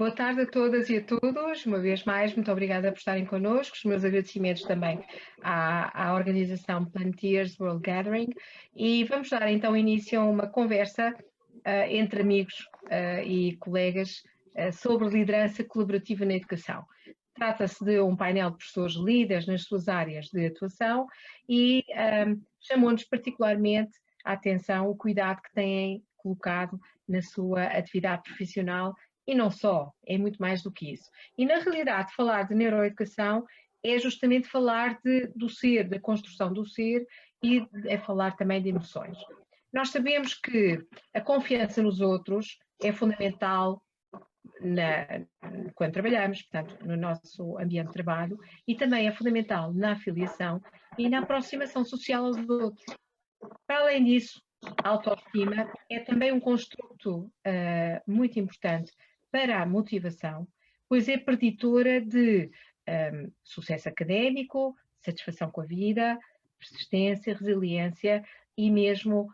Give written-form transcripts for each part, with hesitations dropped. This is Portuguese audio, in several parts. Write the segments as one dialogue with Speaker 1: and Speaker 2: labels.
Speaker 1: Boa tarde a todas e a todos. Uma vez mais, muito obrigada por estarem connosco. Os meus agradecimentos também à organização Planteers World Gathering. E vamos dar então início a uma conversa entre amigos e colegas sobre liderança colaborativa na educação. Trata-se de um painel de professores líderes nas suas áreas de atuação e chamou-nos particularmente a atenção o cuidado que têm colocado na sua atividade profissional. E não só, é muito mais do que isso. E na realidade, falar de neuroeducação é justamente falar do ser, da construção do ser e é falar também de emoções. Nós sabemos que a confiança nos outros é fundamental quando trabalhamos, portanto, no nosso ambiente de trabalho, e também é fundamental na afiliação e na aproximação social aos outros. Para além disso, a autoestima é também um construto muito importante para a motivação, pois é preditora de sucesso académico, satisfação com a vida, persistência, resiliência e mesmo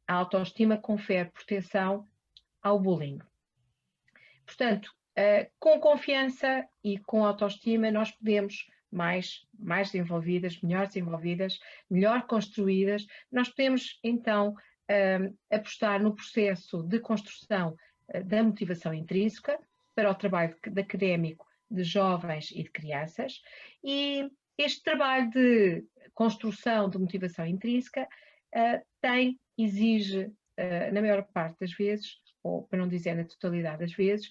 Speaker 1: a autoestima confere proteção ao bullying. Portanto, com confiança e com autoestima nós podemos mais desenvolvidas, melhor desenvolvidas, melhor construídas, nós podemos então apostar no processo de construção da motivação intrínseca para o trabalho académico de jovens e de crianças, e este trabalho de construção de motivação intrínseca exige, na maior parte das vezes, ou para não dizer na totalidade das vezes,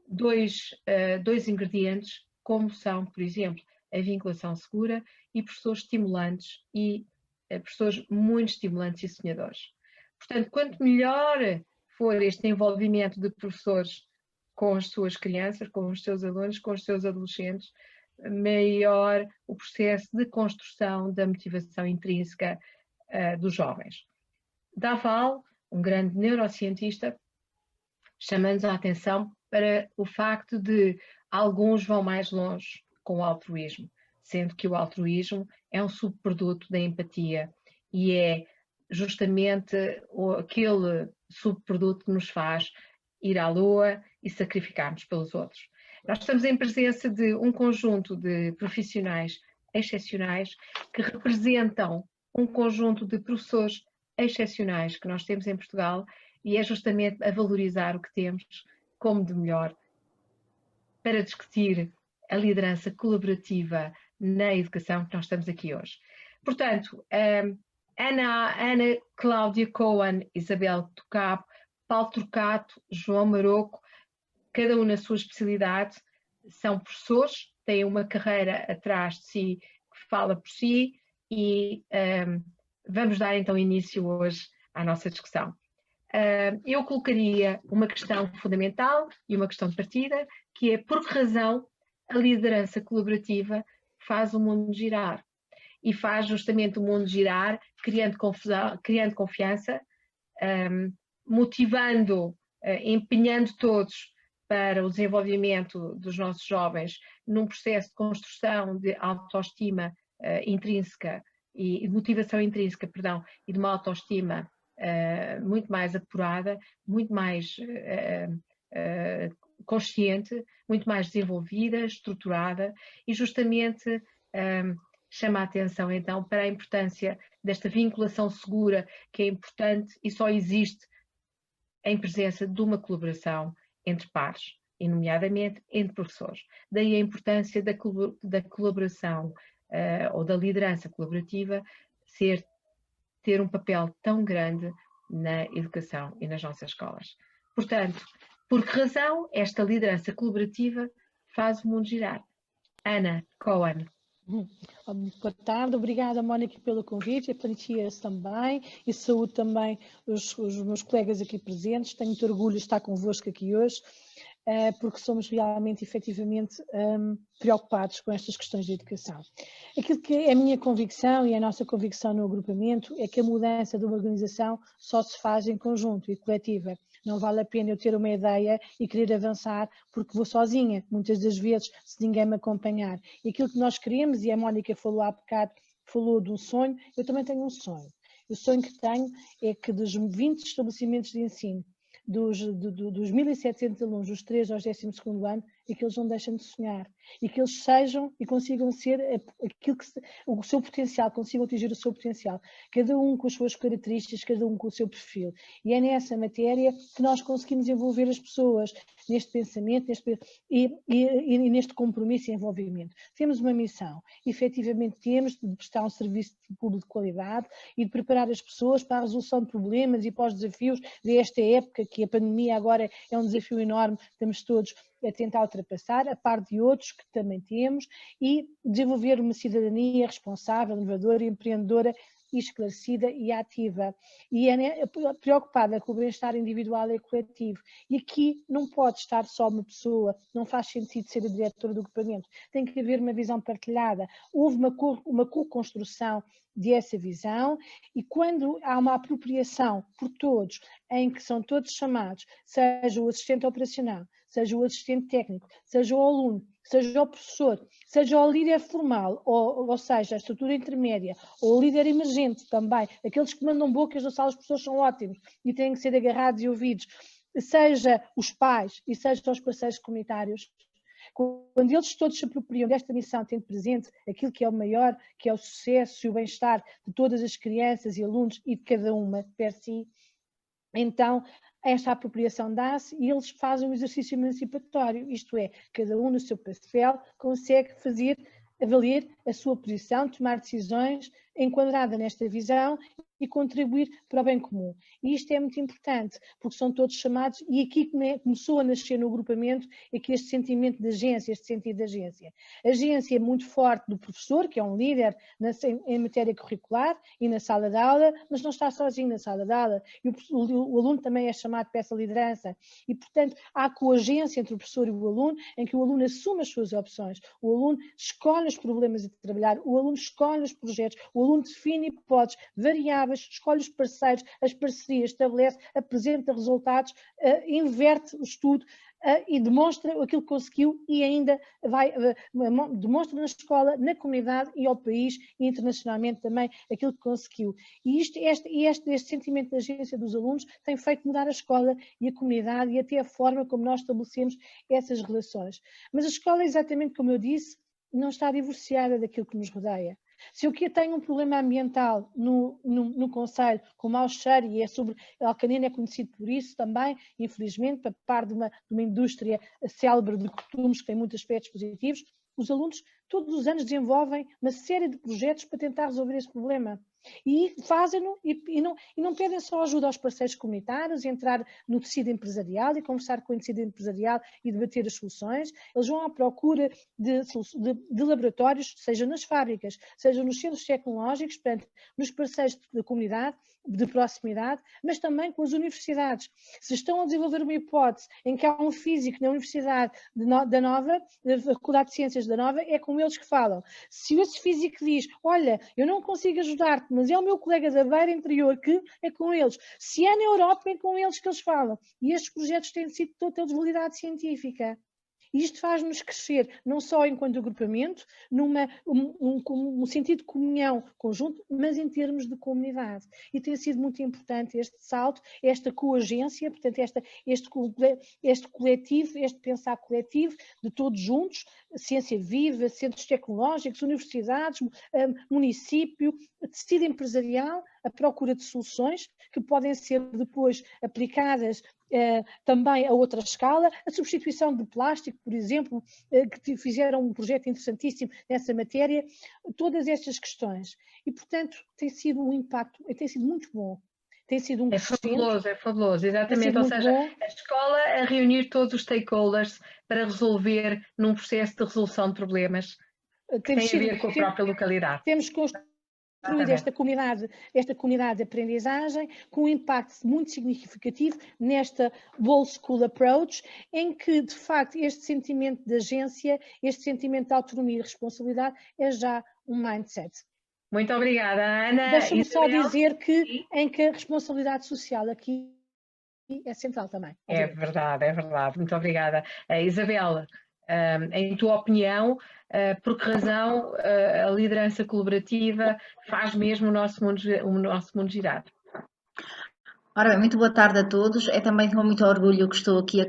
Speaker 1: dois ingredientes, como são, por exemplo, a vinculação segura e professores estimulantes e professores muito estimulantes e sonhadores. Portanto, quanto melhor for este envolvimento de professores com as suas crianças, com os seus alunos, com os seus adolescentes, maior o processo de construção da motivação intrínseca dos jovens. Daval, um grande neurocientista, chama-nos a atenção para o facto de alguns vão mais longe com o altruísmo, sendo que o altruísmo é um subproduto da empatia e é justamente aquele subproduto que nos faz ir à lua e sacrificarmos pelos outros. Nós estamos em presença de um conjunto de profissionais excepcionais que representam um conjunto de professores excepcionais que nós temos em Portugal e é justamente a valorizar o que temos como de melhor para discutir a liderança colaborativa na educação que nós estamos aqui hoje. Portanto, Ana Cláudia Cohen, Isabel Tocabo, Paulo Turcato, João Maroco, cada um na sua especialidade, são professores, têm uma carreira atrás de si que fala por si e vamos dar então início hoje à nossa discussão. Eu colocaria uma questão fundamental e uma questão de partida, que é por que razão a liderança colaborativa faz o mundo girar? E faz justamente o mundo girar, criando confiança, motivando, empenhando todos para o desenvolvimento dos nossos jovens num processo de construção de autoestima intrínseca e motivação intrínseca, perdão, e de uma autoestima muito mais apurada, muito mais consciente, muito mais desenvolvida, estruturada e justamente chama a atenção então para a importância desta vinculação segura que é importante e só existe em presença de uma colaboração entre pares, e nomeadamente entre professores. Daí a importância da colaboração ou da liderança colaborativa ter um papel tão grande na educação e nas nossas escolas. Portanto, por que razão esta liderança colaborativa faz o mundo girar? Ana Cohen.
Speaker 2: Boa tarde, obrigada Mónica pelo convite, a Planteers também e saúde também os meus colegas aqui presentes. Tenho muito orgulho de estar convosco aqui hoje, porque somos realmente, efetivamente, preocupados com estas questões de educação. Aquilo que é a minha convicção e a nossa convicção no agrupamento é que a mudança de uma organização só se faz em conjunto e coletiva. Não vale a pena eu ter uma ideia e querer avançar porque vou sozinha, muitas das vezes, se ninguém me acompanhar. E aquilo que nós queremos, e a Mónica falou há bocado, falou de um sonho, eu também tenho um sonho. O sonho que tenho é que dos 20 estabelecimentos de ensino dos 1.700 alunos, dos 3 aos 12º ano, é que eles não deixem de sonhar e que eles sejam e consigam ser aquilo que o seu potencial, consigam atingir o seu potencial, cada um com as suas características, cada um com o seu perfil. E é nessa matéria que nós conseguimos envolver as pessoas neste pensamento e neste compromisso e envolvimento. Temos uma missão, efetivamente temos de prestar um serviço público de qualidade e de preparar as pessoas para a resolução de problemas e para os desafios desta época, que a pandemia agora é um desafio enorme, estamos todos a tentar ultrapassar, a par de outros que também temos, e desenvolver uma cidadania responsável, inovadora, empreendedora, esclarecida e ativa, e é preocupada com o bem-estar individual e coletivo. E aqui não pode estar só uma pessoa, não faz sentido ser a diretora do agrupamento, tem que haver uma visão partilhada. Houve uma co-construção dessa visão, e quando há uma apropriação por todos, em que são todos chamados, seja o assistente operacional, seja o assistente técnico, seja o aluno, seja o professor, seja o líder formal, ou seja, a estrutura intermédia, ou o líder emergente também, aqueles que mandam bocas na sala, os professores são ótimos e têm que ser agarrados e ouvidos, seja os pais e seja os parceiros comunitários. Quando eles todos se apropriam desta missão, tendo presente aquilo que é o maior, que é o sucesso e o bem-estar de todas as crianças e alunos e de cada uma per si, então esta apropriação dá-se e eles fazem um exercício emancipatório, isto é, cada um no seu papel consegue avaliar a sua posição, tomar decisões enquadrada nesta visão e contribuir para o bem comum. E isto é muito importante, porque são todos chamados, e aqui começou a nascer no agrupamento aqui este sentimento de agência, este sentido de agência. A agência é muito forte do professor, que é um líder em matéria curricular e na sala de aula, mas não está sozinho na sala de aula, e o aluno também é chamado para essa liderança, e portanto há coagência entre o professor e o aluno, em que o aluno assume as suas opções, o aluno escolhe os problemas a trabalhar, o aluno escolhe os projetos, o aluno define hipóteses, variáveis, escolhe os parceiros, as parcerias, estabelece, apresenta resultados, inverte o estudo e demonstra aquilo que conseguiu e ainda demonstra na escola, na comunidade e ao país e internacionalmente também aquilo que conseguiu. E este sentimento de agência dos alunos tem feito mudar a escola e a comunidade e até a forma como nós estabelecemos essas relações. Mas a escola, exatamente como eu disse, não está divorciada daquilo que nos rodeia. Se eu tenho um problema ambiental no concelho, com mau cheiro, e Alcanena é conhecido por isso também, infelizmente, para par de uma indústria célebre de costumes que tem muitos aspectos positivos, os alunos todos os anos desenvolvem uma série de projetos para tentar resolver esse problema. E fazem-no e não pedem só ajuda aos parceiros comunitários, entrar no tecido empresarial e conversar com o tecido empresarial e debater as soluções. Eles vão à procura de laboratórios, seja nas fábricas, seja nos centros tecnológicos, portanto, nos parceiros da comunidade, de proximidade, mas também com as universidades. Se estão a desenvolver uma hipótese em que há um físico na Universidade da Nova, da Faculdade de Ciências da Nova, é com eles que falam. Se esse físico diz, olha, eu não consigo ajudar-te, mas é o meu colega da Beira Interior que é com eles. Se é na Europa, é com eles que eles falam. E estes projetos têm sido todos de validade científica. E isto faz-nos crescer, não só enquanto agrupamento, um sentido de comunhão conjunto, mas em termos de comunidade. E tem sido muito importante este salto, esta coagência, portanto, este coletivo, este pensar coletivo de todos juntos, ciência viva, centros tecnológicos, universidades, município, tecido empresarial, a procura de soluções que podem ser depois aplicadas também a outra escala, a substituição de plástico, por exemplo, que fizeram um projeto interessantíssimo nessa matéria, todas estas questões. E, portanto, tem sido um impacto, tem sido muito bom. Tem sido um crescimento.
Speaker 1: É fabuloso, exatamente. Ou seja, a escola a reunir todos os stakeholders para resolver num processo de resolução de problemas que tem a ver com a própria localidade.
Speaker 2: Temos construído esta comunidade de aprendizagem com um impacto muito significativo nesta Whole School Approach, em que, de facto, este sentimento de agência, este sentimento de autonomia e responsabilidade é já um mindset.
Speaker 1: Muito obrigada, Ana.
Speaker 2: Deixa-me só dizer que a responsabilidade social aqui é central também.
Speaker 1: É verdade, é verdade. Muito obrigada. Isabel, em tua opinião, por que razão a liderança colaborativa faz mesmo o nosso mundo girar?
Speaker 3: Ora bem, muito boa tarde a todos. É também com muito orgulho que estou aqui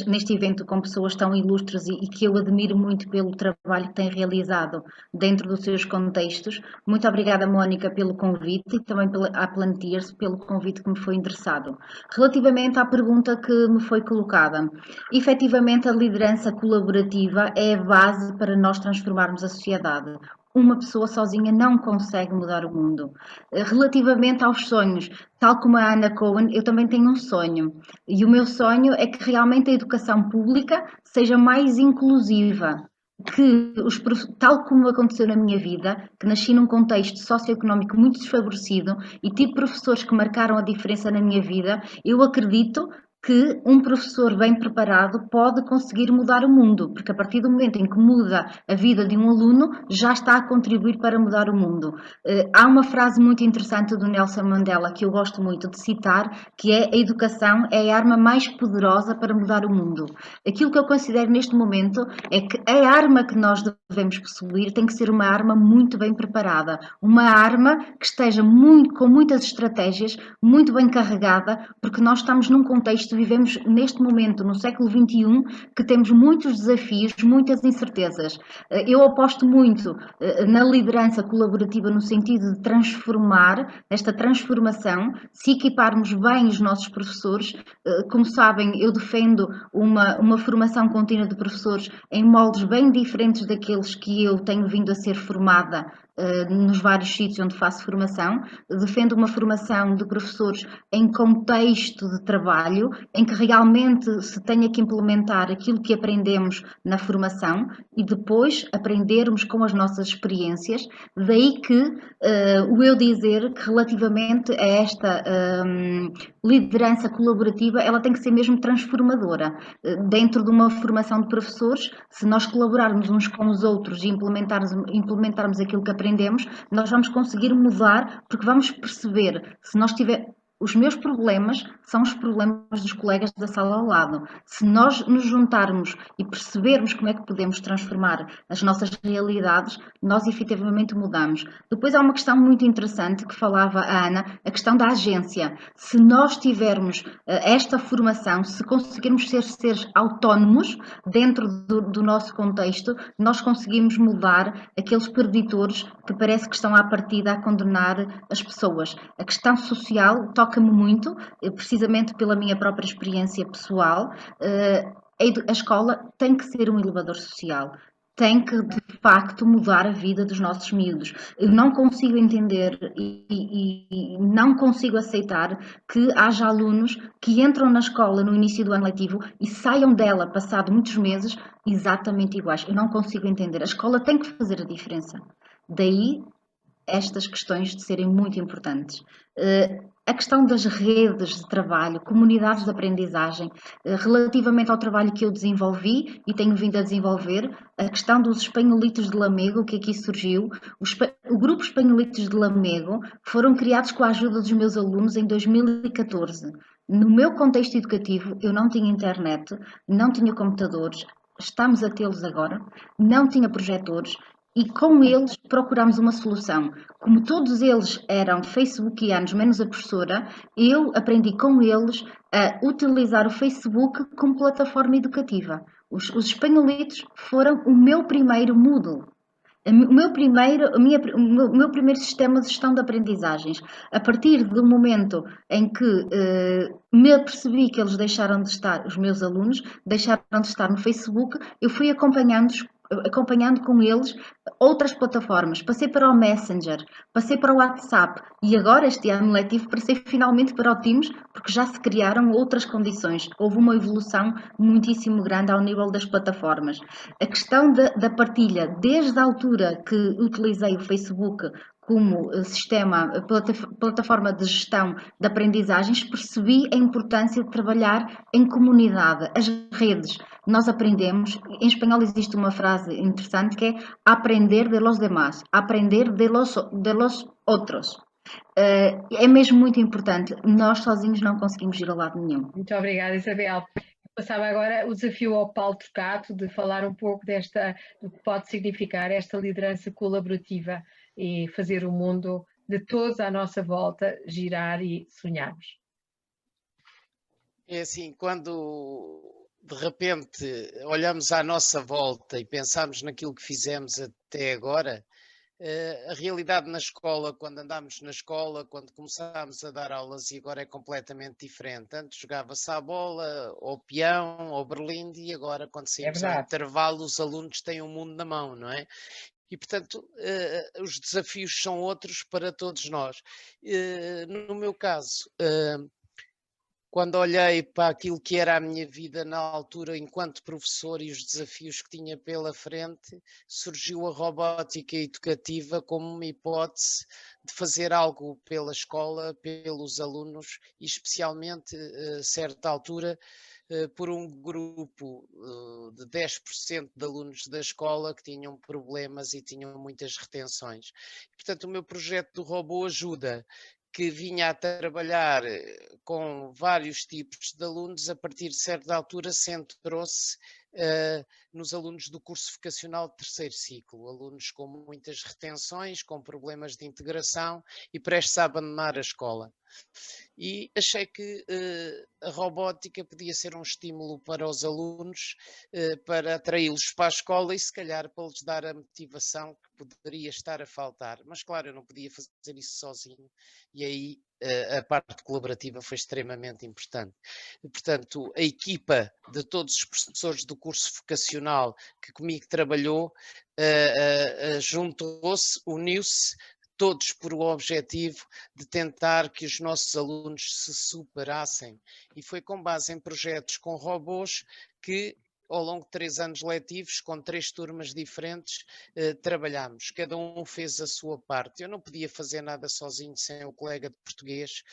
Speaker 3: neste evento com pessoas tão ilustres e que eu admiro muito pelo trabalho que têm realizado dentro dos seus contextos. Muito obrigada, Mónica, pelo convite e também à Plantiers pelo convite que me foi endereçado. Relativamente à pergunta que me foi colocada, efetivamente a liderança colaborativa é a base para nós transformarmos a sociedade. Uma pessoa sozinha não consegue mudar o mundo. Relativamente aos sonhos, tal como a Ana Cohen, eu também tenho um sonho. E o meu sonho é que realmente a educação pública seja mais inclusiva. Tal como aconteceu na minha vida, que nasci num contexto socioeconómico muito desfavorecido e tive professores que marcaram a diferença na minha vida, eu acredito que um professor bem preparado pode conseguir mudar o mundo, porque a partir do momento em que muda a vida de um aluno, já está a contribuir para mudar o mundo. Há uma frase muito interessante do Nelson Mandela que eu gosto muito de citar, que é: a educação é a arma mais poderosa para mudar o mundo. Aquilo que eu considero neste momento é que a arma que nós devemos possuir tem que ser uma arma muito bem preparada, uma arma que esteja com muitas estratégias, muito bem carregada, porque nós estamos num contexto, vivemos neste momento, no século XXI, que temos muitos desafios, muitas incertezas. Eu aposto muito na liderança colaborativa no sentido de transformar, esta transformação, se equiparmos bem os nossos professores. Como sabem, eu defendo uma formação contínua de professores em moldes bem diferentes daqueles que eu tenho vindo a ser formada nos vários sítios onde faço formação. Defendo uma formação de professores em contexto de trabalho, em que realmente se tenha que implementar aquilo que aprendemos na formação e depois aprendermos com as nossas experiências. Daí que o eu dizer que relativamente a esta liderança colaborativa, ela tem que ser mesmo transformadora. Dentro de uma formação de professores, se nós colaborarmos uns com os outros e implementarmos aquilo que aprendemos, nós vamos conseguir mudar, porque vamos perceber, se nós tivermos os meus problemas são os problemas dos colegas da sala ao lado. Se nós nos juntarmos e percebermos como é que podemos transformar as nossas realidades, nós efetivamente mudamos. Depois há uma questão muito interessante que falava a Ana, a questão da agência. Se nós tivermos esta formação, se conseguirmos ser seres autónomos dentro do nosso contexto, nós conseguimos mudar aqueles preditores que parece que estão à partida a condenar as pessoas. A questão social toca-me muito, precisamente pela minha própria experiência pessoal. A escola tem que ser um elevador social, tem que de facto mudar a vida dos nossos miúdos. Eu não consigo entender e não consigo aceitar que haja alunos que entram na escola no início do ano letivo e saiam dela passado muitos meses exatamente iguais. Eu não consigo entender. A escola tem que fazer a diferença. Daí estas questões de serem muito importantes. A questão das redes de trabalho, comunidades de aprendizagem, relativamente ao trabalho que eu desenvolvi e tenho vindo a desenvolver, a questão dos espanholitos de Lamego, que aqui surgiu. O grupo Espanholitos de Lamego foram criados com a ajuda dos meus alunos em 2014. No meu contexto educativo, eu não tinha internet, não tinha computadores, estamos a tê-los agora, não tinha projetores, e com eles procurámos uma solução. Como todos eles eram facebookianos, menos a professora, eu aprendi com eles a utilizar o Facebook como plataforma educativa. Os espanholitos foram o meu primeiro Moodle. O meu primeiro sistema de gestão de aprendizagens. A partir do momento em que me apercebi que eles deixaram de estar, os meus alunos deixaram de estar no Facebook, eu fui acompanhando com eles outras plataformas. Passei para o Messenger, passei para o WhatsApp e agora este ano letivo passei finalmente para o Teams, porque já se criaram outras condições. Houve uma evolução muitíssimo grande ao nível das plataformas. A questão da partilha, desde a altura que utilizei o Facebook como plataforma de gestão de aprendizagens, percebi a importância de trabalhar em comunidade, as redes. Nós aprendemos, em espanhol existe uma frase interessante que é aprender de los demás, aprender de los outros. É mesmo muito importante, nós sozinhos não conseguimos ir a lado nenhum.
Speaker 1: Muito obrigada, Isabel. Passava agora o desafio ao Paulo Turcato de falar um pouco do que pode significar esta liderança colaborativa e fazer o mundo de todos à nossa volta girar e sonharmos.
Speaker 4: É assim, quando de repente olhamos à nossa volta e pensamos naquilo que fizemos até agora, a realidade na escola, quando andámos na escola, quando começámos a dar aulas, e agora é completamente diferente. Antes jogava-se à bola, ao peão, ao berlinde, e agora, quando saímos ao intervalo, os alunos têm o mundo na mão, não é? E, portanto, os desafios são outros para todos nós. No meu caso, quando olhei para aquilo que era a minha vida na altura enquanto professor e os desafios que tinha pela frente, surgiu a robótica educativa como uma hipótese de fazer algo pela escola, pelos alunos e especialmente, a certa altura, por um grupo de 10% de alunos da escola que tinham problemas e tinham muitas retenções. Portanto, o meu projeto do robô ajuda, que vinha a trabalhar com vários tipos de alunos, a partir de certa altura centrou-se nos alunos do curso vocacional de terceiro ciclo, alunos com muitas retenções, com problemas de integração e prestes a abandonar a escola. E achei que a robótica podia ser um estímulo para os alunos, para atraí-los para a escola e se calhar para lhes dar a motivação que poderia estar a faltar. Mas claro, eu não podia fazer isso sozinho e aí a parte colaborativa foi extremamente importante. Portanto, a equipa de todos os professores do curso vocacional que comigo trabalhou juntou-se, uniu-se, todos por o objetivo de tentar que os nossos alunos se superassem. E foi com base em projetos com robôs que, ao longo de 3 anos letivos, com 3 turmas diferentes, trabalhámos. Cada um fez a sua parte. Eu não podia fazer nada sozinho sem o colega de português,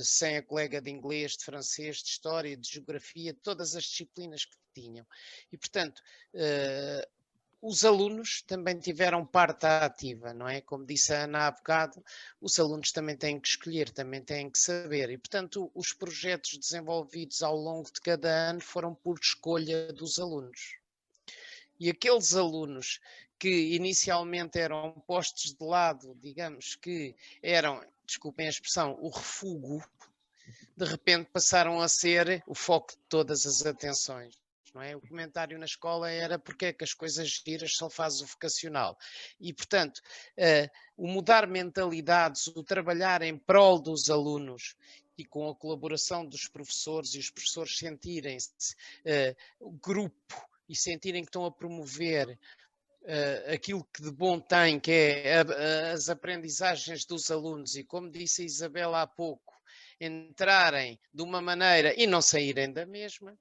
Speaker 4: sem a colega de inglês, de francês, de história, de geografia, todas as disciplinas que tinham. E, portanto, os alunos também tiveram parte ativa, não é? Como disse a Ana há bocado, os alunos também têm que escolher, também têm que saber. E, portanto, os projetos desenvolvidos ao longo de cada ano foram por escolha dos alunos. E aqueles alunos que inicialmente eram postos de lado, digamos que eram, desculpem a expressão, o refúgio, de repente passaram a ser o foco de todas as atenções. Não é? O comentário na escola era porque é que as coisas giras só faz o vocacional. E, portanto, o mudar mentalidades, o trabalhar em prol dos alunos e com a colaboração dos professores e os professores sentirem-se grupo e sentirem que estão a promover aquilo que de bom tem, que é as aprendizagens dos alunos e, como disse a Isabela há pouco, entrarem de uma maneira e não saírem da mesma.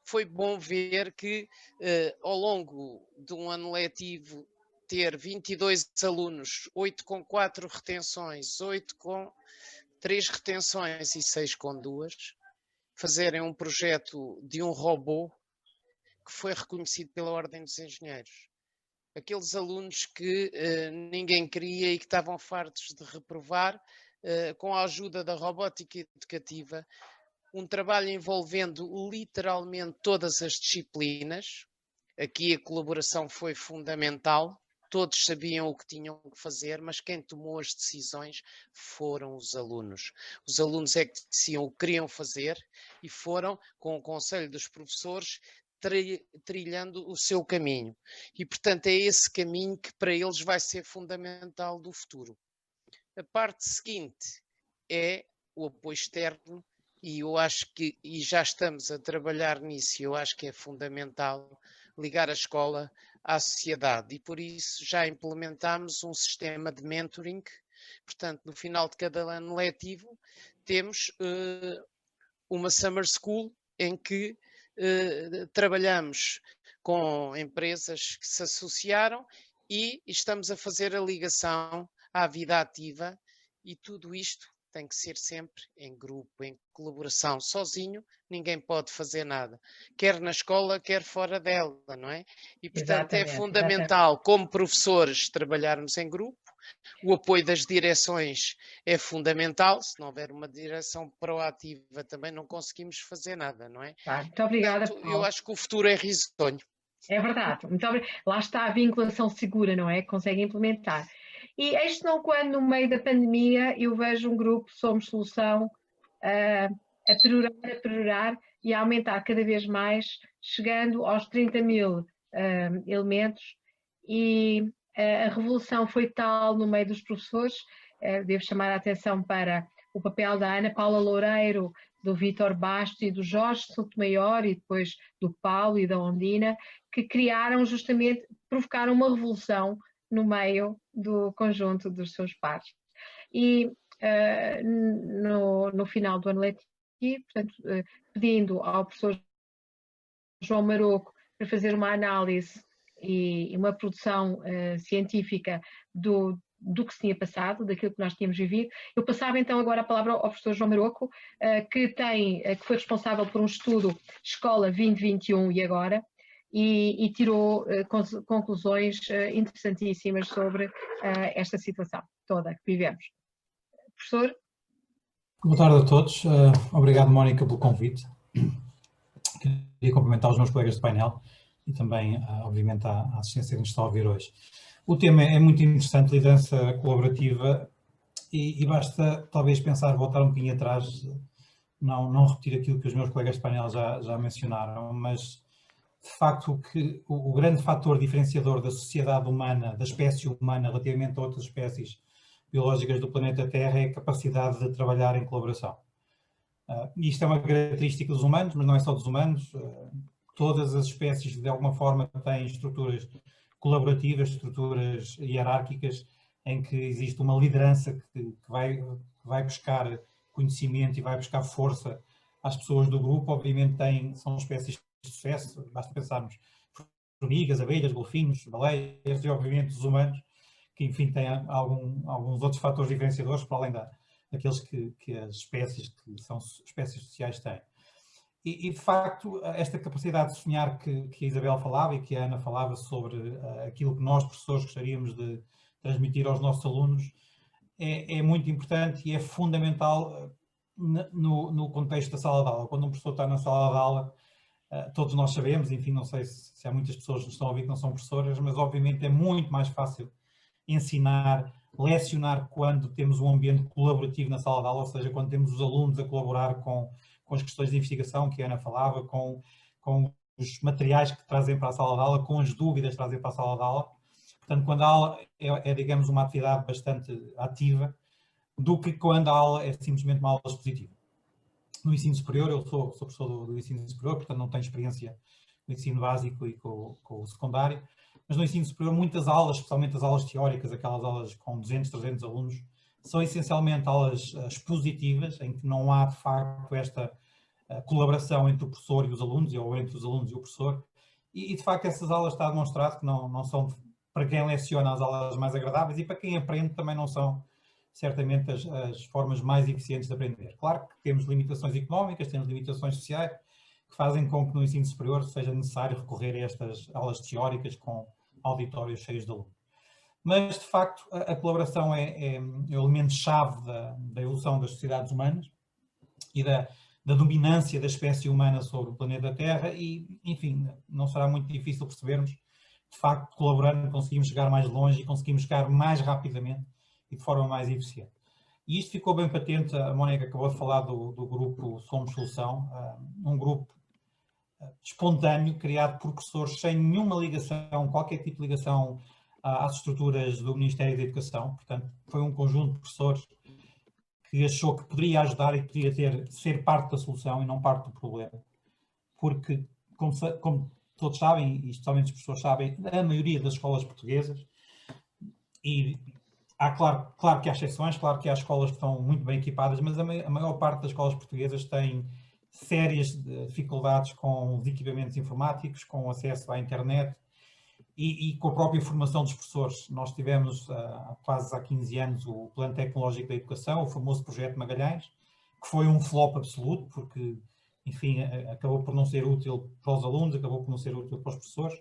Speaker 4: Foi bom ver que ao longo de um ano letivo ter 22 alunos, 8 com 4 retenções, 8 com 3 retenções e 6 com 2, fazerem um projeto de um robô que foi reconhecido pela Ordem dos Engenheiros. Aqueles alunos que ninguém queria e que estavam fartos de reprovar, com a ajuda da robótica educativa, um trabalho envolvendo literalmente todas as disciplinas. Aqui a colaboração foi fundamental. Todos sabiam o que tinham que fazer, mas quem tomou as decisões foram os alunos. Os alunos é que decidiam o que queriam fazer e foram, com o conselho dos professores, trilhando o seu caminho. E, portanto, é esse caminho que para eles vai ser fundamental do futuro. A parte seguinte é o apoio externo. E eu acho que, e já estamos a trabalhar nisso, eu acho que é fundamental ligar a escola à sociedade e por isso já implementámos um sistema de mentoring. Portanto, no final de cada ano letivo temos uma summer school em que trabalhamos com empresas que se associaram e estamos a fazer a ligação à vida ativa e tudo isto tem que ser sempre em grupo, em colaboração. Sozinho ninguém pode fazer nada, quer na escola, quer fora dela, não é? E, portanto, é fundamental, como professores, trabalharmos em grupo. O apoio das direções é fundamental. Se não houver uma direção proativa, também não conseguimos fazer nada, não é?
Speaker 1: Muito obrigada,
Speaker 4: portanto, eu acho que o futuro é risonho.
Speaker 1: É verdade. Muito obrigada. Lá está a vinculação segura, não é? Que consegue implementar. E este não quando, no meio da pandemia, eu vejo um grupo Somos Solução a perorar e a aumentar cada vez mais, chegando aos 30.000 elementos, e a revolução foi tal no meio dos professores, devo chamar a atenção para o papel da Ana Paula Loureiro, do Vítor Bastos e do Jorge Sotomayor, e depois do Paulo e da Ondina, que criaram justamente, provocaram uma revolução no meio do conjunto dos seus pares. E no final do ano letivo, portanto, pedindo ao professor João Maroco para fazer uma análise e uma produção científica do que se tinha passado, daquilo que nós tínhamos vivido. Eu passava então agora a palavra ao professor João Maroco, que foi responsável por um estudo Escola 2021 e agora, e tirou conclusões interessantíssimas sobre esta situação toda que vivemos. Professor?
Speaker 5: Boa tarde a todos. Obrigado, Mónica, pelo convite. Queria cumprimentar os meus colegas de painel e também, obviamente, a assistência que nos está a ouvir hoje. O tema é muito interessante, liderança colaborativa, e basta talvez pensar, voltar um bocadinho atrás, não repetir aquilo que os meus colegas de painel já mencionaram, mas de facto o grande fator diferenciador da sociedade humana, da espécie humana relativamente a outras espécies biológicas do planeta Terra é a capacidade de trabalhar em colaboração. Isto é uma característica dos humanos, mas não é só dos humanos. Todas as espécies, de alguma forma, têm estruturas colaborativas, estruturas hierárquicas, em que existe uma liderança que vai buscar conhecimento e vai buscar força às pessoas do grupo. Obviamente são espécies de sucesso, basta pensarmos formigas, abelhas, golfinhos, baleias e obviamente os humanos, que enfim têm alguns outros fatores diferenciadores para além daqueles que as espécies que são espécies sociais têm. E de facto esta capacidade de sonhar que a Isabel falava e que a Ana falava sobre aquilo que nós professores gostaríamos de transmitir aos nossos alunos é muito importante e é fundamental no contexto da sala de aula. Quando um professor está na sala de aula, todos nós sabemos, enfim, não sei se há muitas pessoas que nos estão a ouvir que não são professoras, mas obviamente é muito mais fácil ensinar, lecionar quando temos um ambiente colaborativo na sala de aula, ou seja, quando temos os alunos a colaborar com as questões de investigação que a Ana falava, com os materiais que trazem para a sala de aula, com as dúvidas que trazem para a sala de aula. Portanto, quando a aula digamos, uma atividade bastante ativa, do que quando a aula é simplesmente uma aula expositiva. No ensino superior, eu sou professor do ensino superior, portanto não tenho experiência no ensino básico e com o secundário, mas no ensino superior muitas aulas, especialmente as aulas teóricas, aquelas aulas com 200, 300 alunos, são essencialmente aulas expositivas, em que não há de facto esta colaboração entre o professor e os alunos, ou entre os alunos e o professor, e de facto essas aulas está demonstrado que não são, para quem leciona, as aulas mais agradáveis, e para quem aprende também não são certamente as formas mais eficientes de aprender. Claro que temos limitações económicas, temos limitações sociais, que fazem com que no ensino superior seja necessário recorrer a estas aulas teóricas com auditórios cheios de alunos. Mas, de facto, a colaboração é o elemento-chave da evolução das sociedades humanas e da dominância da espécie humana sobre o planeta Terra e, enfim, não será muito difícil percebermos, de facto, colaborando conseguimos chegar mais longe e conseguimos chegar mais rapidamente e de forma mais eficiente. E isto ficou bem patente, a Mónica acabou de falar do grupo Somos Solução, um grupo espontâneo, criado por professores sem nenhuma ligação, qualquer tipo de ligação às estruturas do Ministério da Educação. Portanto, foi um conjunto de professores que achou que poderia ajudar e que poderia ser parte da solução e não parte do problema. Porque, como todos sabem, e especialmente os professores sabem, a maioria das escolas portuguesas, e há claro que há exceções, claro que há escolas que estão muito bem equipadas, mas a maior parte das escolas portuguesas tem sérias dificuldades com os equipamentos informáticos, com acesso à internet e com a própria formação dos professores. Nós tivemos quase há 15 anos o Plano Tecnológico da Educação, o famoso Projeto Magalhães, que foi um flop absoluto, porque, enfim, acabou por não ser útil para os alunos, acabou por não ser útil para os professores.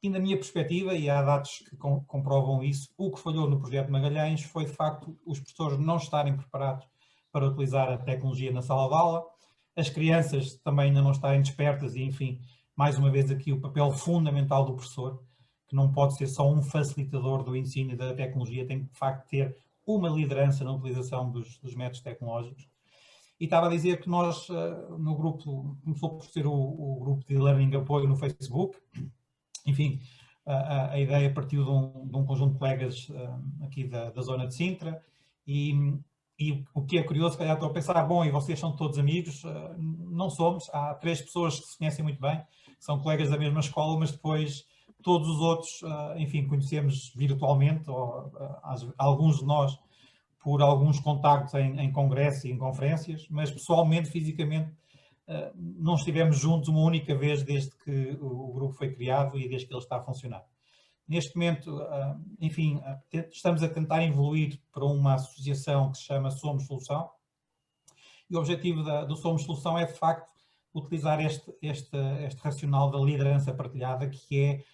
Speaker 5: E na minha perspectiva, e há dados que comprovam isso, o que falhou no Projeto Magalhães foi, de facto, os professores não estarem preparados para utilizar a tecnologia na sala de aula, as crianças também ainda não estarem despertas e, enfim, mais uma vez aqui o papel fundamental do professor, que não pode ser só um facilitador do ensino e da tecnologia, tem que de facto ter uma liderança na utilização dos métodos tecnológicos. E estava a dizer que nós, no grupo, começou por ser o grupo de Learning Apoio no Facebook. Enfim, a ideia partiu de um conjunto de colegas aqui da zona de Sintra, e o que é curioso, calhar estou a pensar, bom, e vocês são todos amigos? Não somos, há 3 pessoas que se conhecem muito bem, são colegas da mesma escola, mas depois todos os outros, enfim, conhecemos virtualmente, ou alguns de nós por alguns contactos em congressos e em conferências, mas pessoalmente, fisicamente, não estivemos juntos uma única vez desde que o grupo foi criado e desde que ele está a funcionar. Neste momento, enfim, estamos a tentar evoluir para uma associação que se chama Somos Solução, e o objetivo do Somos Solução é, de facto, utilizar este racional da liderança partilhada, que é,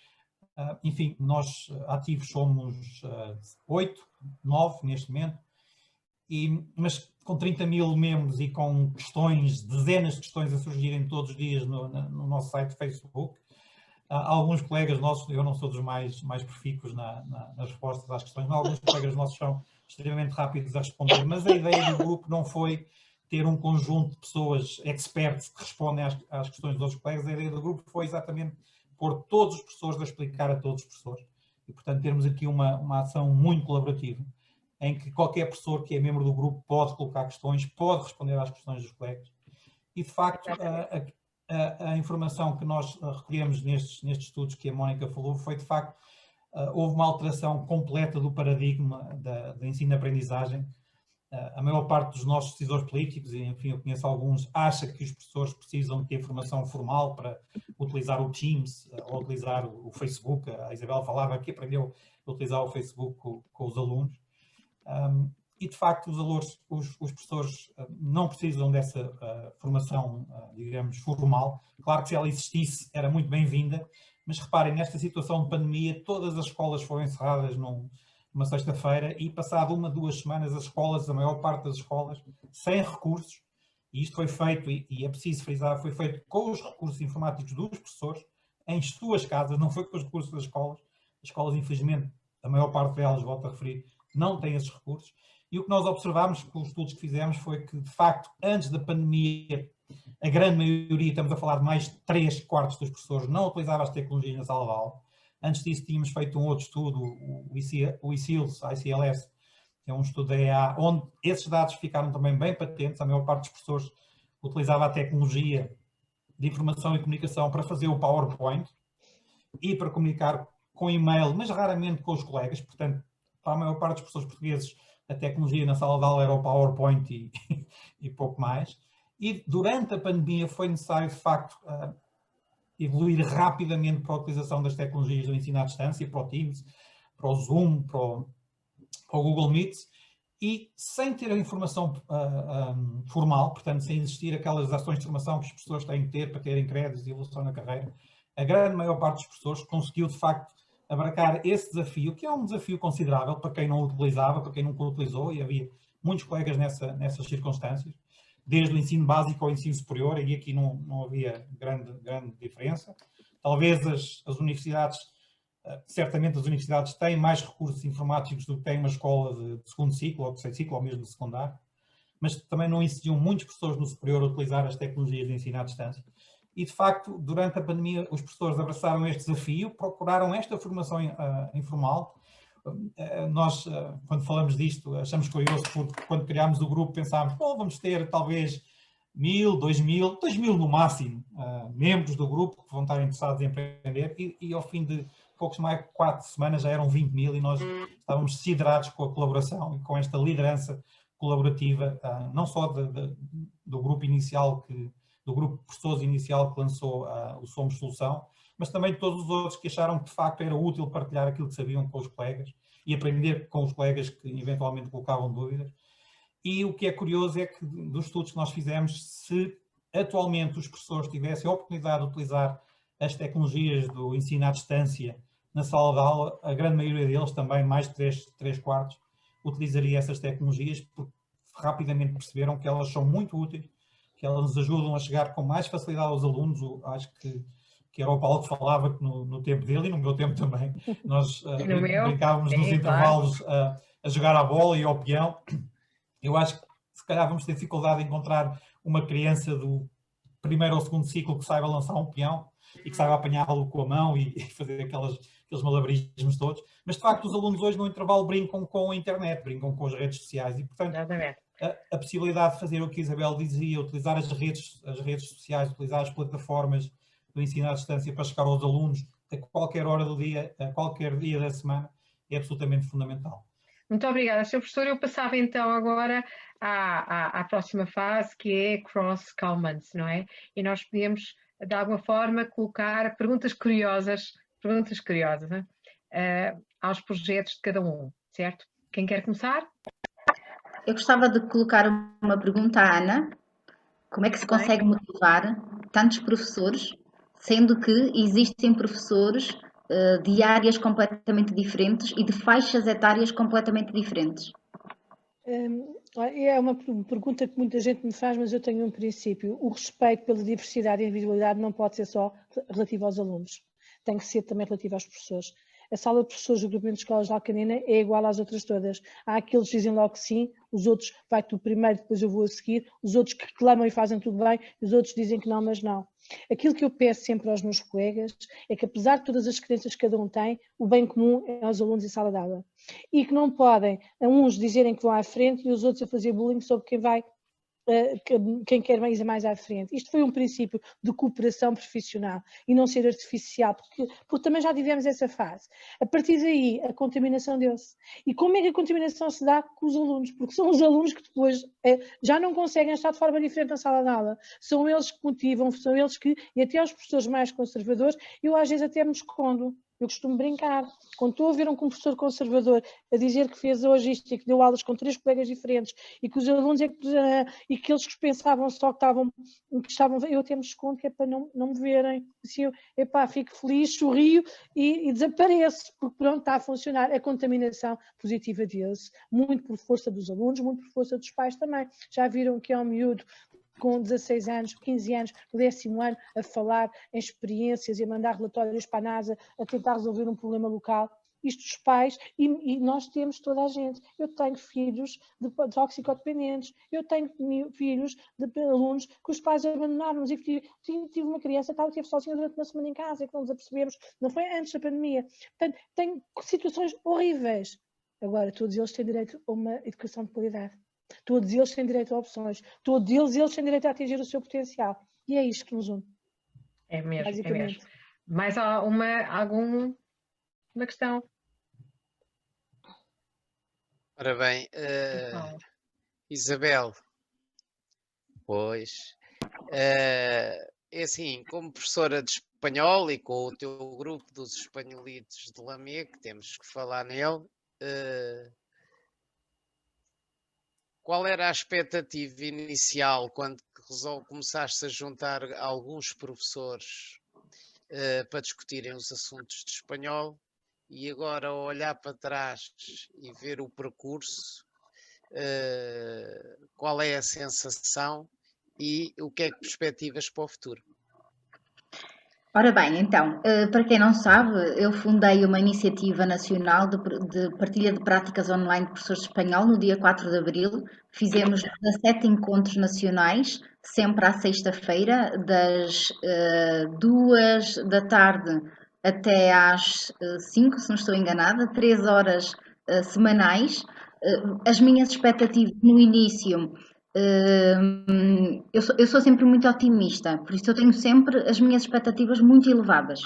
Speaker 5: enfim, nós ativos somos 8, 9 neste momento, mas com 30 mil membros e com questões, dezenas de questões a surgirem todos os dias no nosso site de Facebook. Alguns colegas nossos, eu não sou dos mais profícuos nas respostas às questões, mas alguns colegas nossos são extremamente rápidos a responder, mas a ideia do grupo não foi ter um conjunto de pessoas experts que respondem às questões dos outros colegas. A ideia do grupo foi exatamente pôr todos os professores a explicar a todos os professores, e portanto termos aqui uma ação muito colaborativa, em que qualquer professor que é membro do grupo pode colocar questões, pode responder às questões dos colegas. E, de facto, a informação que nós recolhemos nestes estudos que a Mónica falou foi, de facto, houve uma alteração completa do paradigma da ensino-aprendizagem. A maior parte dos nossos decisores políticos, e enfim, eu conheço alguns, acha que os professores precisam de ter formação formal para utilizar o Teams ou utilizar o Facebook. A Isabel falava que aprendeu a utilizar o Facebook com os alunos. E, de facto, os professores não precisam dessa formação, digamos, formal. Claro que se ela existisse, era muito bem-vinda, mas reparem, nesta situação de pandemia, todas as escolas foram encerradas numa sexta-feira e, passado 1, 2 semanas, a maior parte das escolas, sem recursos, e isto foi feito, e é preciso frisar, foi feito com os recursos informáticos dos professores, em suas casas, não foi com os recursos das escolas. As escolas, infelizmente, a maior parte delas, volto a referir, não tem esses recursos. E o que nós observámos com os estudos que fizemos foi que, de facto, antes da pandemia, a grande maioria, estamos a falar de mais de 3/4 dos professores, não utilizava as tecnologias na sala de aula. Antes disso, tínhamos feito um outro estudo, o ICILS, que é um estudo da EA, onde esses dados ficaram também bem patentes. A maior parte dos professores utilizava a tecnologia de informação e comunicação para fazer o PowerPoint e para comunicar com e-mail, mas raramente com os colegas. Portanto, para a maior parte dos professores portugueses, a tecnologia na sala de aula era o PowerPoint e pouco mais. E durante a pandemia foi necessário, de facto, evoluir rapidamente para a utilização das tecnologias do ensino à distância, para o Teams, para o Zoom, para o Google Meet, e sem ter a informação formal, portanto, sem existir aquelas ações de formação que os professores têm que ter para terem créditos e evolução na carreira, a grande maior parte dos professores conseguiu, de facto, abarcar esse desafio, que é um desafio considerável para quem não o utilizava, para quem nunca o utilizou, e havia muitos colegas nessas circunstâncias, desde o ensino básico ao ensino superior, e aqui não havia grande diferença. Talvez as universidades, certamente as universidades têm mais recursos informáticos do que tem uma escola de segundo ciclo, ou terceiro ciclo, ou mesmo de secundário, mas também não existiam muitos professores no superior a utilizar as tecnologias de ensino à distância. E, de facto, durante a pandemia, os professores abraçaram este desafio, procuraram esta formação informal. Nós, quando falamos disto, achamos curioso, porque quando criámos o grupo pensámos, bom, vamos ter talvez 1000, 2000 no máximo, membros do grupo que vão estar interessados em aprender, e ao fim de poucos mais de 4 semanas já eram 20 mil, e nós estávamos siderados com a colaboração e com esta liderança colaborativa, não só do grupo inicial do grupo de professores inicial que lançou o Somos Solução, mas também de todos os outros que acharam que de facto era útil partilhar aquilo que sabiam com os colegas e aprender com os colegas que eventualmente colocavam dúvidas. E o que é curioso é que dos estudos que nós fizemos, se atualmente os professores tivessem a oportunidade de utilizar as tecnologias do ensino à distância na sala de aula, a grande maioria deles, também mais de 3/4, utilizaria essas tecnologias, porque rapidamente perceberam que elas são muito úteis, que elas nos ajudam a chegar com mais facilidade aos alunos. Acho que que era o Paulo que falava que no tempo dele e no meu tempo também, nós
Speaker 1: no meu,
Speaker 5: brincávamos nos
Speaker 1: sim,
Speaker 5: intervalos a jogar à bola e ao peão. Eu acho que se calhar vamos ter dificuldade em encontrar uma criança do primeiro ou segundo ciclo que saiba lançar um peão e que saiba apanhá-lo com a mão e fazer aqueles malabarismos todos. Mas, de facto, os alunos hoje no intervalo brincam com a internet, brincam com as redes sociais e, portanto, a possibilidade de fazer o que a Isabel dizia, utilizar as redes sociais, utilizar as plataformas do ensino à distância para chegar aos alunos a qualquer hora do dia, a qualquer dia da semana, é absolutamente fundamental.
Speaker 1: Muito obrigada, Sr. Professor. Eu passava então agora à próxima fase, que é Cross Commons, não é? E nós podemos, de alguma forma, colocar perguntas curiosas aos projetos de cada um, certo? Quem quer começar?
Speaker 3: Eu gostava de colocar uma pergunta à Ana. Como é que se consegue motivar tantos professores, sendo que existem professores de áreas completamente diferentes e de faixas etárias completamente diferentes?
Speaker 2: É uma pergunta que muita gente me faz, mas eu tenho um princípio. O respeito pela diversidade e individualidade não pode ser só relativo aos alunos, tem que ser também relativo aos professores. A sala de professores do grupamento de escolas de Alcanena é igual às outras todas. Há aqueles que dizem logo que sim, os outros, vai tu primeiro, depois eu vou a seguir, os outros que reclamam e fazem tudo bem, e os outros dizem que não, mas não. Aquilo que eu peço sempre aos meus colegas é que, apesar de todas as crenças que cada um tem, o bem comum é aos alunos em sala de aula. E que não podem uns dizerem que vão à frente e os outros a fazer bullying sobre quem quer mais à frente. Isto foi um princípio de cooperação profissional e não ser artificial, porque também já tivemos essa fase. A partir daí, a contaminação deu-se. E como é que a contaminação se dá com os alunos? Porque são os alunos que depois já não conseguem estar de forma diferente na sala de aula. São eles que motivam, são eles que, e até os professores mais conservadores, eu às vezes até me escondo. Eu costumo brincar. Quando estou a ver um professor conservador a dizer que fez hoje isto e que deu aulas com 3 colegas diferentes e que os alunos e que eles pensavam só que estavam, eu até me escondo, que é para não me verem. Assim, fico feliz, sorrio e desapareço, porque pronto, está a funcionar. A contaminação positiva deles, muito por força dos alunos, muito por força dos pais também. Já viram que é um miúdo com 16 anos, 15 anos, no 10º ano, a falar em experiências e a mandar relatórios para a NASA, a tentar resolver um problema local. Isto os pais, e nós temos toda a gente. Eu tenho filhos de toxicodependentes, eu tenho filhos de alunos que os pais abandonaram-nos, e tive uma criança que esteve sozinha durante uma semana em casa, e que não nos apercebemos, não foi antes da pandemia. Portanto, tenho situações horríveis. Agora, todos eles têm direito a uma educação de qualidade. Todos eles têm direito a opções, todos eles têm direito a atingir o seu potencial. E é isto que nos une.
Speaker 1: É mesmo, é mesmo. Mais alguma questão?
Speaker 4: Ora bem, Isabel, pois, é assim, como professora de espanhol e com o teu grupo dos espanholitos de Lamé, que temos que falar nele, qual era a expectativa inicial quando começaste a juntar alguns professores para discutirem os assuntos de espanhol, e agora olhar para trás e ver o percurso, qual é a sensação e o que é que perspectivas para o futuro?
Speaker 3: Ora bem, então, para quem não sabe, eu fundei uma iniciativa nacional de partilha de práticas online de professores de espanhol no dia 4 de abril. Fizemos 17 encontros nacionais, sempre à sexta-feira, das 2 da tarde até às 5, se não estou enganada, 3 horas semanais. As minhas expectativas no início... Eu sou sempre muito otimista, por isso eu tenho sempre as minhas expectativas muito elevadas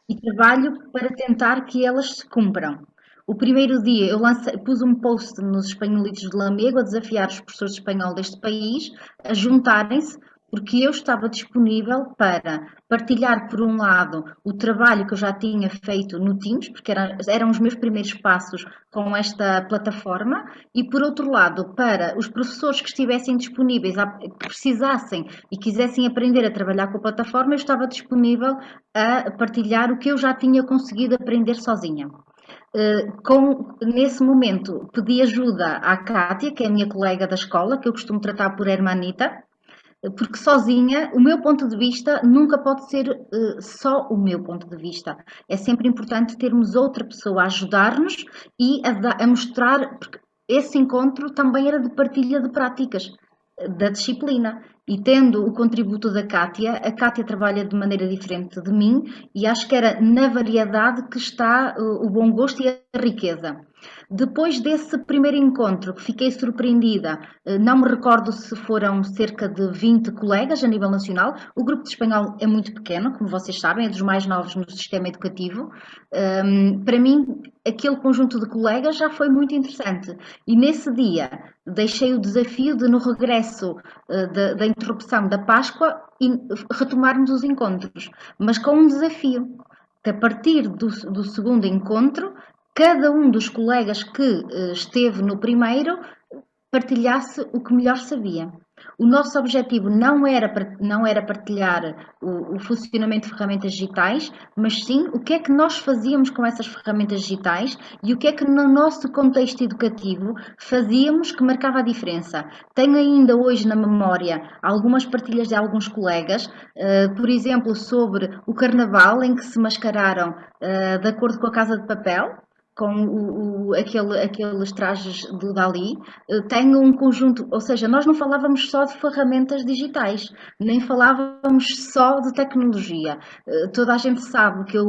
Speaker 3: e trabalho para tentar que elas se cumpram. O primeiro dia eu pus um post nos Espanholitos de Lamego a desafiar os professores de espanhol deste país a juntarem-se, porque eu estava disponível para partilhar, por um lado, o trabalho que eu já tinha feito no Teams, porque eram os meus primeiros passos com esta plataforma, e por outro lado, para os professores que estivessem disponíveis, que precisassem e quisessem aprender a trabalhar com a plataforma, eu estava disponível a partilhar o que eu já tinha conseguido aprender sozinha. Nesse momento, pedi ajuda à Kátia, que é a minha colega da escola, que eu costumo tratar por Hermanita, porque sozinha, o meu ponto de vista nunca pode ser só o meu ponto de vista. É sempre importante termos outra pessoa a ajudar-nos e a mostrar, porque esse encontro também era de partilha de práticas da disciplina. E tendo o contributo da Kátia, a Kátia trabalha de maneira diferente de mim e acho que era na variedade que está o bom gosto e a riqueza. Depois desse primeiro encontro, fiquei surpreendida, não me recordo se foram cerca de 20 colegas a nível nacional. O grupo de espanhol é muito pequeno, como vocês sabem, é dos mais novos no sistema educativo. Para mim, aquele conjunto de colegas já foi muito interessante. E nesse dia, deixei o desafio de, no regresso da interrupção da Páscoa, retomarmos os encontros, mas com um desafio, que a partir do segundo encontro, cada um dos colegas que esteve no primeiro partilhasse o que melhor sabia. O nosso objetivo não era partilhar o funcionamento de ferramentas digitais, mas sim o que é que nós fazíamos com essas ferramentas digitais e o que é que no nosso contexto educativo fazíamos que marcava a diferença. Tenho ainda hoje na memória algumas partilhas de alguns colegas, por exemplo, sobre o carnaval, em que se mascararam de acordo com a Casa de Papel, com aqueles trajes do Dalí. Tenho um conjunto, ou seja, nós não falávamos só de ferramentas digitais, nem falávamos só de tecnologia. Toda a gente sabe que eu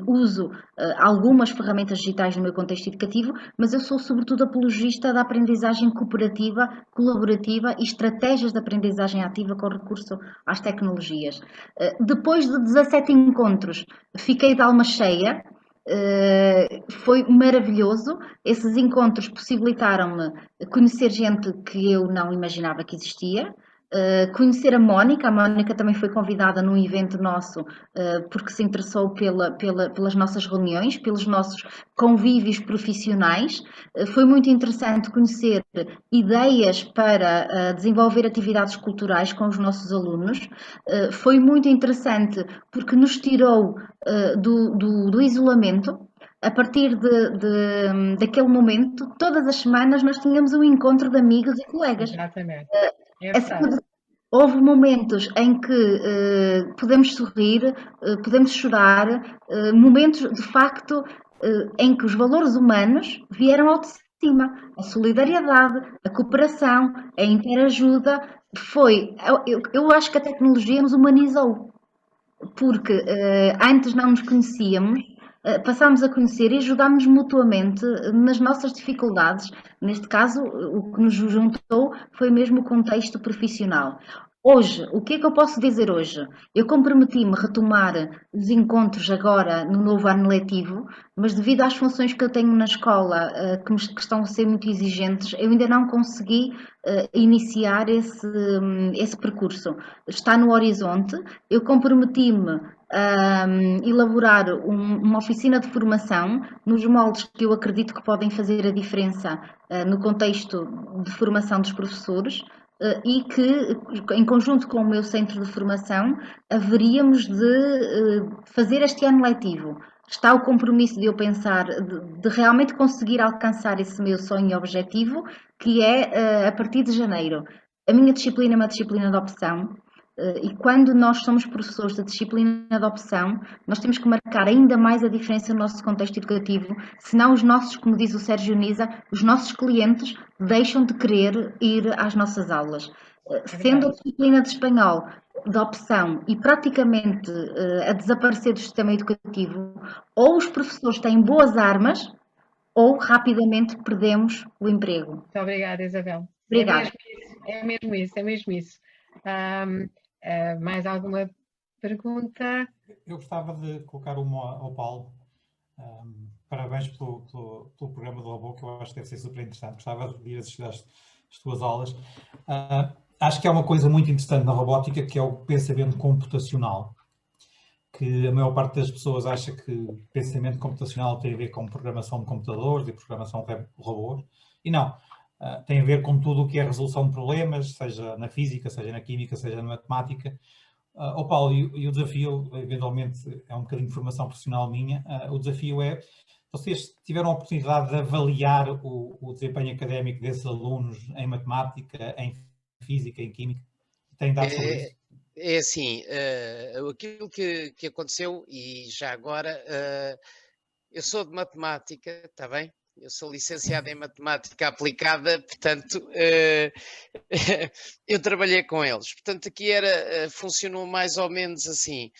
Speaker 3: uso algumas ferramentas digitais no meu contexto educativo, mas eu sou sobretudo apologista da aprendizagem cooperativa, colaborativa e estratégias de aprendizagem ativa com recurso às tecnologias. Depois de 17 encontros, fiquei de alma cheia. Foi maravilhoso. Esses encontros possibilitaram-me conhecer gente que eu não imaginava que existia, conhecer a Mónica também foi convidada num evento nosso porque se interessou pelas nossas reuniões, pelos nossos convívios profissionais. Foi muito interessante conhecer ideias para desenvolver atividades culturais com os nossos alunos. Foi muito interessante porque nos tirou do isolamento. A partir daquele momento, todas as semanas nós tínhamos um encontro de amigos e colegas.
Speaker 1: Exatamente.
Speaker 3: Houve momentos em que podemos sorrir, podemos chorar, momentos de facto em que os valores humanos vieram ao de cima. A solidariedade, a cooperação, a interajuda. Eu acho que a tecnologia nos humanizou, porque antes não nos conhecíamos, passámos a conhecer e ajudámos mutuamente nas nossas dificuldades. Neste caso, o que nos juntou foi mesmo o contexto profissional. Hoje, o que é que eu posso dizer hoje? Eu comprometi-me a retomar os encontros agora no novo ano letivo, mas devido às funções que eu tenho na escola, que estão a ser muito exigentes, eu ainda não consegui iniciar esse percurso. Está no horizonte. Eu comprometi-me a elaborar uma oficina de formação nos moldes que eu acredito que podem fazer a diferença no contexto de formação dos professores, e que, em conjunto com o meu centro de formação, haveríamos de fazer este ano letivo. Está o compromisso de eu pensar, de realmente conseguir alcançar esse meu sonho e objetivo, que é a partir de janeiro. A minha disciplina é uma disciplina de opção, e quando nós somos professores da disciplina de opção, nós temos que marcar ainda mais a diferença no nosso contexto educativo, senão os nossos, como diz o Sérgio Nisa, os nossos clientes deixam de querer ir às nossas aulas. Sendo a disciplina de espanhol de opção e praticamente a desaparecer do sistema educativo, ou os professores têm boas armas, ou rapidamente perdemos o emprego.
Speaker 1: Muito obrigada, Isabel.
Speaker 3: Obrigada.
Speaker 1: É mesmo isso. Mais alguma pergunta?
Speaker 5: Eu gostava de colocar uma ao Paulo. Parabéns pelo programa do robô, que eu acho que deve ser super interessante. Gostava de ir assistir às tuas aulas. Acho que há uma coisa muito interessante na robótica, que é o pensamento computacional, que a maior parte das pessoas acha que pensamento computacional tem a ver com programação de computadores e programação de robôs, e não. Tem a ver com tudo o que é resolução de problemas, seja na física, seja na química, seja na matemática. Paulo, e o desafio, eventualmente, é um bocadinho de formação profissional minha, o desafio é, vocês tiveram a oportunidade de avaliar o desempenho académico desses alunos em matemática, em física, em química? Tem dados sobre isso?
Speaker 4: É assim, aquilo que aconteceu, e já agora, eu sou de matemática, está bem? Eu sou licenciado em matemática aplicada, portanto, eu trabalhei com eles. Portanto, aqui funcionou mais ou menos assim.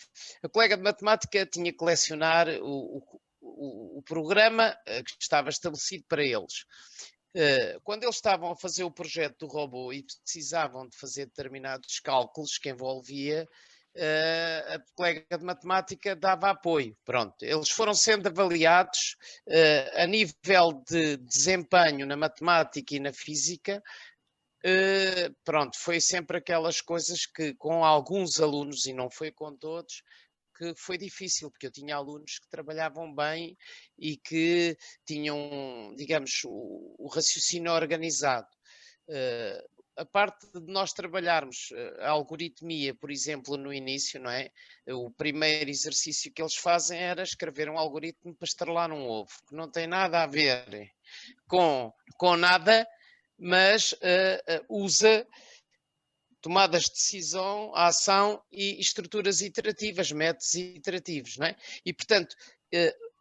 Speaker 4: A colega de matemática tinha que colecionar o programa que estava estabelecido para eles. Quando eles estavam a fazer o projeto do robô e precisavam de fazer determinados cálculos que envolvia, a colega de matemática dava apoio. Pronto, eles foram sendo avaliados a nível de desempenho na matemática e na física. Pronto, foi sempre aquelas coisas que com alguns alunos, e não foi com todos, que foi difícil, porque eu tinha alunos que trabalhavam bem e que tinham, digamos, o raciocínio organizado. A parte de nós trabalharmos a algoritmia, por exemplo, no início, não é? O primeiro exercício que eles fazem era escrever um algoritmo para estrelar um ovo, que não tem nada a ver com nada, mas usa tomadas de decisão, ação e estruturas iterativas, métodos iterativos, não é? E, portanto,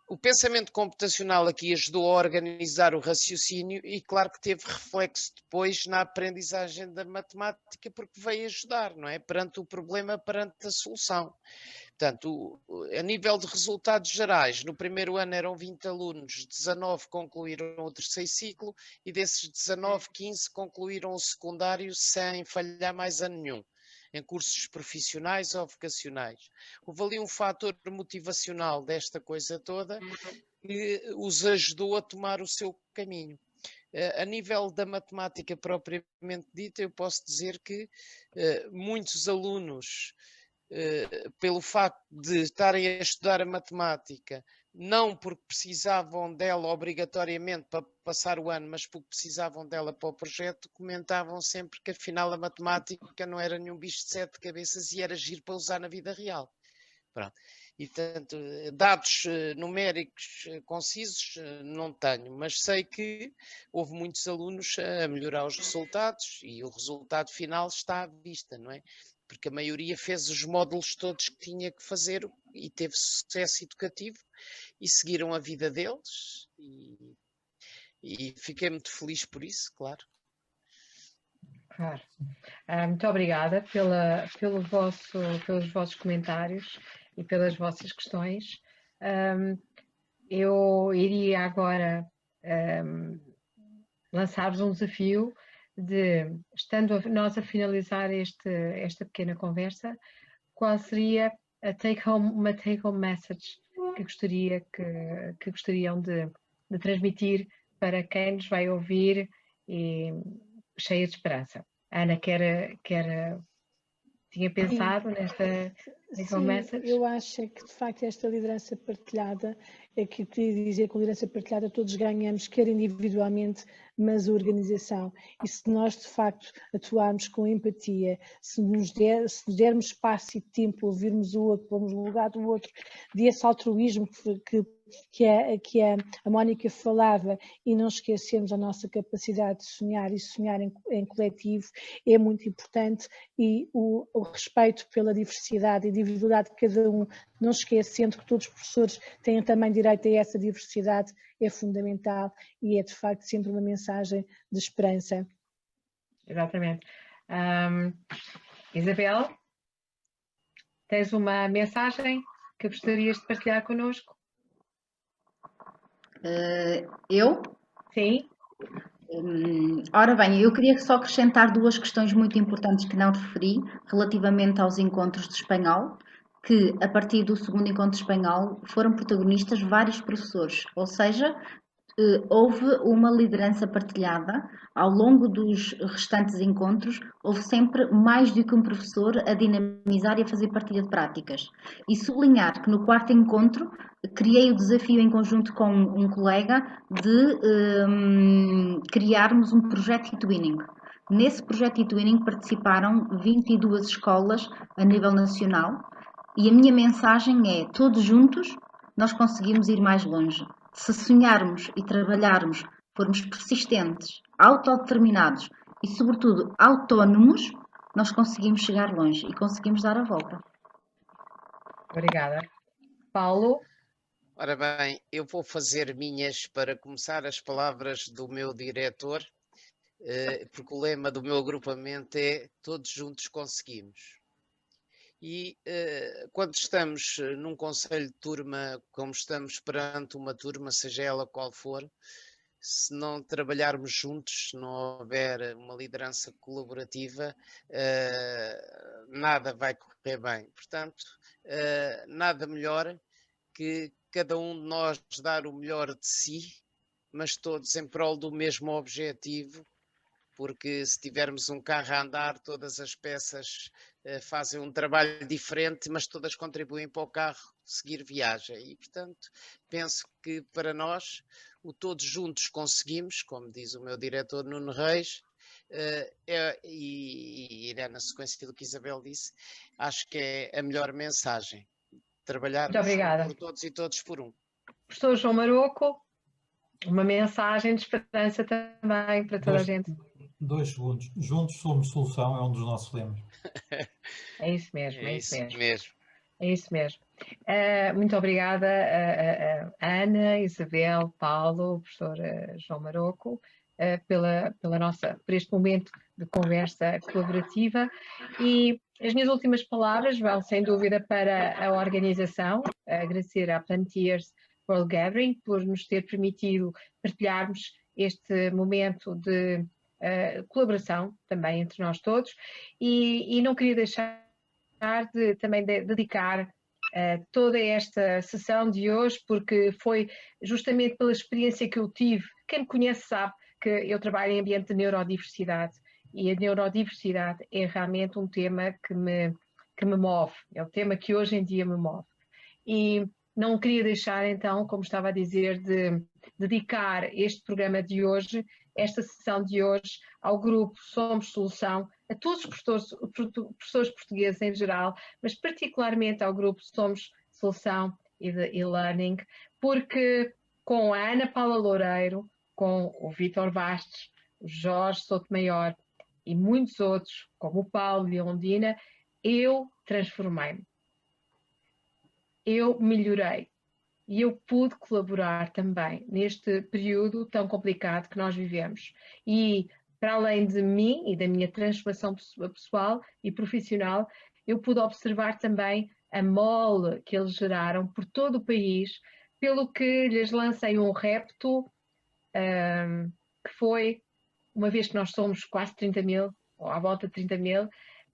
Speaker 4: o pensamento computacional aqui ajudou a organizar o raciocínio e claro que teve reflexo depois na aprendizagem da matemática porque veio ajudar, não é? Perante o problema, perante a solução. Portanto, a nível de resultados gerais, no primeiro ano eram 20 alunos, 19 concluíram o terceiro ciclo e desses 19, 15 concluíram o secundário sem falhar mais ano nenhum, em cursos profissionais ou vocacionais. Houve ali um fator motivacional desta coisa toda que os ajudou a tomar o seu caminho. A nível da matemática propriamente dita, eu posso dizer que muitos alunos, pelo facto de estarem a estudar a matemática, não porque precisavam dela obrigatoriamente para passar o ano, mas porque precisavam dela para o projeto, comentavam sempre que afinal a matemática não era nenhum bicho de 7 cabeças e era giro para usar na vida real. Pronto. E, portanto, dados numéricos concisos não tenho, mas sei que houve muitos alunos a melhorar os resultados e o resultado final está à vista, não é? Porque a maioria fez os módulos todos que tinha que fazer e teve sucesso educativo e seguiram a vida deles e fiquei muito feliz por isso, claro.
Speaker 1: Muito obrigada pelos vossos comentários e pelas vossas questões. Eu iria agora lançar-vos um desafio de, estando nós a finalizar esta pequena conversa, qual seria uma take-home message que gostariam de transmitir para quem nos vai ouvir e cheia de esperança. Ana, tinha pensado nesta take-home message?
Speaker 2: Eu acho que de facto esta liderança partilhada é que te dizer que a liderança partilhada todos ganhamos, quer individualmente, mas a organização. E se nós de facto atuarmos com empatia, se dermos espaço e tempo, ouvirmos o outro, pomos no lugar do outro, desse altruísmo que a Mónica falava e não esquecermos a nossa capacidade de sonhar e sonhar em coletivo é muito importante, e o respeito pela diversidade e individualidade de cada um, não esquecendo que todos os professores têm também direito a essa diversidade, é fundamental e é de facto sempre uma mensagem de esperança.
Speaker 1: Exatamente. Isabel, tens uma mensagem que gostarias de partilhar connosco?
Speaker 3: Eu?
Speaker 1: Sim.
Speaker 3: Ora bem, eu queria só acrescentar duas questões muito importantes que não referi relativamente aos encontros de espanhol, que a partir do segundo encontro de espanhol foram protagonistas vários professores, ou seja, houve uma liderança partilhada. Ao longo dos restantes encontros, houve sempre mais do que um professor a dinamizar e a fazer partilha de práticas. E sublinhar que no quarto encontro criei o desafio em conjunto com um colega de criarmos um projeto e-twinning. Nesse projeto e-twinning participaram 22 escolas a nível nacional e a minha mensagem é: todos juntos nós conseguimos ir mais longe. Se sonharmos e trabalharmos, formos persistentes, autodeterminados e, sobretudo, autónomos, nós conseguimos chegar longe e conseguimos dar a volta.
Speaker 1: Obrigada. Paulo?
Speaker 4: Ora bem, eu vou fazer minhas para começar as palavras do meu diretor, porque o lema do meu agrupamento é todos juntos conseguimos. E quando estamos num conselho de turma, como estamos perante uma turma, seja ela qual for, se não trabalharmos juntos, se não houver uma liderança colaborativa, nada vai correr bem. Portanto, nada melhor que cada um de nós dar o melhor de si, mas todos em prol do mesmo objetivo, porque se tivermos um carro a andar, todas as peças fazem um trabalho diferente, mas todas contribuem para o carro seguir viagem. E, portanto, penso que para nós, o todos juntos conseguimos, como diz o meu diretor Nuno Reis, e irá na sequência do que Isabel disse, acho que é a melhor mensagem. Trabalharmos por todos e todos por um.
Speaker 1: Professor João Maroco, uma mensagem de esperança também para toda a gente.
Speaker 5: 2 segundos. Juntos somos solução, é um dos nossos lemas.
Speaker 1: É isso mesmo,
Speaker 4: é isso mesmo.
Speaker 1: É isso mesmo. Muito obrigada a Ana, Isabel, Paulo, professor João Maroco, por este momento de conversa colaborativa. E as minhas últimas palavras vão, sem dúvida, para a organização, agradecer à Plantiers World Gathering por nos ter permitido partilharmos este momento de colaboração também entre nós todos, e não queria deixar de também dedicar toda esta sessão de hoje, porque foi justamente pela experiência que eu tive. Quem me conhece sabe que eu trabalho em ambiente de neurodiversidade, e a neurodiversidade é realmente um tema que me move, é o tema que hoje em dia me move. E não queria deixar então, como estava a dizer, de dedicar este programa de hoje, esta sessão de hoje, ao grupo Somos Solução, a todos os professores portugueses em geral, mas particularmente ao grupo Somos Solução e de e-learning, porque com a Ana Paula Loureiro, com o Vítor Bastos, o Jorge Sotomayor e muitos outros, como o Paulo e a Ondina, eu transformei-me. Eu melhorei e eu pude colaborar também neste período tão complicado que nós vivemos. E para além de mim e da minha transformação pessoal e profissional, eu pude observar também a mole que eles geraram por todo o país, pelo que lhes lancei um repto, que foi, uma vez que nós somos quase 30 mil, ou à volta de 30 mil,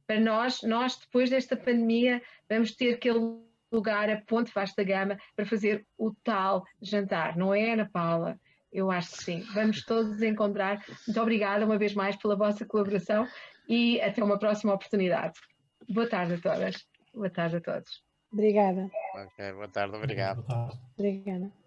Speaker 1: para nós depois desta pandemia, vamos ter que lugar a Ponte Vasta Gama para fazer o tal jantar, não é, Ana Paula? Eu acho que sim. Vamos todos encontrar. Muito obrigada uma vez mais pela vossa colaboração e até uma próxima oportunidade. Boa tarde a todas. Boa tarde a todos.
Speaker 2: Obrigada.
Speaker 4: Ok, boa tarde, obrigado.
Speaker 5: Boa tarde.
Speaker 2: Obrigada.